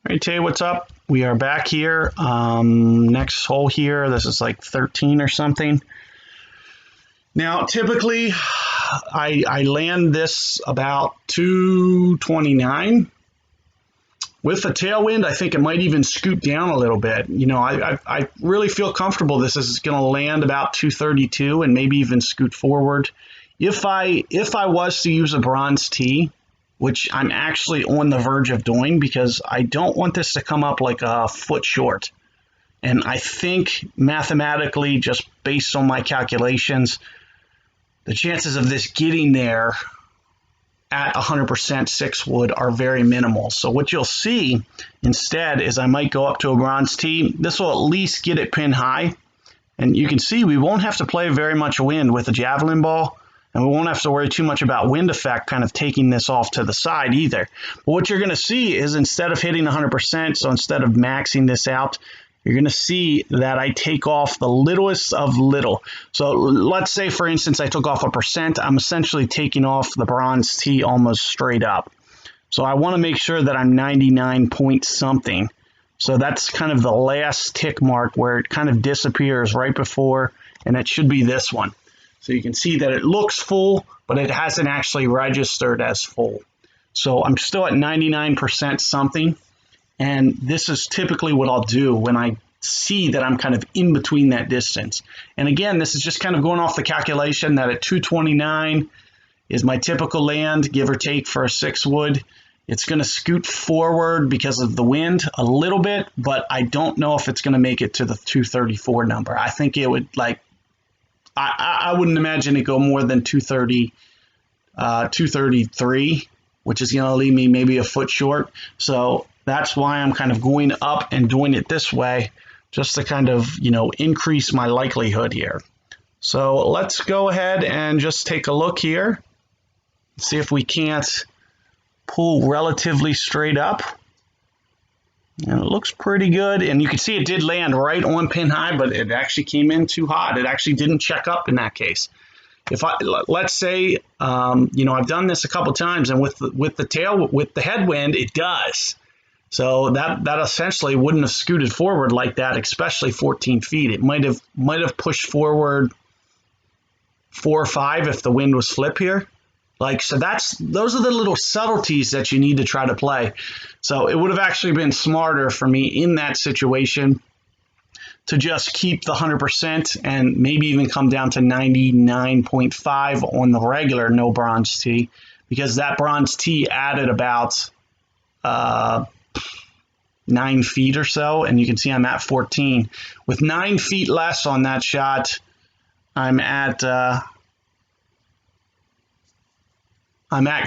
Hey Tay, what's up? We are back here. Next hole here. This is like 13 or something. Now, typically, I land this about 229. With a tailwind, I think it might even scoot down a little bit. You know, I really feel comfortable this is going to land about 232 and maybe even scoot forward. If I was to use a bronze tee, which I'm actually on the verge of doing because I don't want this to come up like a foot short. And I think mathematically, just based on my calculations, the chances of this getting there at 100% 6 wood are very minimal. So what you'll see instead is I might go up to a bronze tee. This will at least get it pin high. And you can see we won't have to play very much wind with a javelin ball. And we won't have to worry too much about wind effect kind of taking this off to the side either. But what you're going to see is instead of hitting 100%, so instead of maxing this out, you're going to see that I take off the littlest of little. So let's say, for instance, I took off 1%. I'm essentially taking off the bronze tee almost straight up. So I want to make sure that I'm 99 point something. So that's kind of the last tick mark where it kind of disappears right before, and it should be this one. So you can see that it looks full, but it hasn't actually registered as full. So I'm still at 99% something. And this is typically what I'll do when I see that I'm kind of in between that distance. And again, this is just kind of going off the calculation that at 229 is my typical land, give or take, for a 6 wood. It's going to scoot forward because of the wind a little bit, but I don't know if it's going to make it to the 234 number. I think it would, like, I wouldn't imagine it go more than 230, 233, which is going to leave me maybe a foot short. So that's why I'm kind of going up and doing it this way, just to kind of, you know, increase my likelihood here. So let's go ahead and just take a look here, see if we can't pull relatively straight up. And it looks pretty good, and you can see it did land right on pin high, but it actually came in too hot. It actually didn't check up in that case. If let's say, you know, I've done this a couple times, and with the headwind, it does. So that essentially wouldn't have scooted forward like that, especially 14 feet. It might have pushed forward 4 or 5 if the wind was flip here. Like, so those are the little subtleties that you need to try to play. So it would have actually been smarter for me in that situation to just keep the 100% and maybe even come down to 99.5 on the regular no bronze tee, because that bronze tee added about 9 feet or so, and you can see I'm at 14. With 9 feet less on that shot, I'm at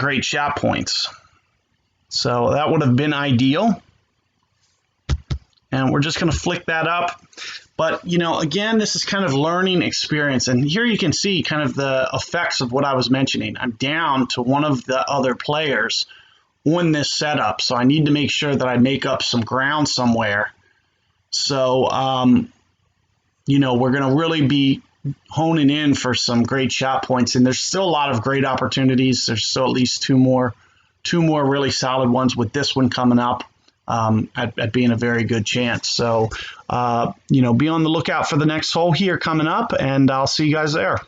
great shot points. So that would have been ideal. And we're just going to flick that up. But, you know, again, this is kind of learning experience. And here you can see kind of the effects of what I was mentioning. I'm down to one of the other players on this setup. So I need to make sure that I make up some ground somewhere. So, you know, we're going to really be honing in for some great shot points, and there's still a lot of great opportunities. There's still at least two more really solid ones, with this one coming up at being a very good chance. So, you know, be on the lookout for the next hole here coming up, and I'll see you guys there.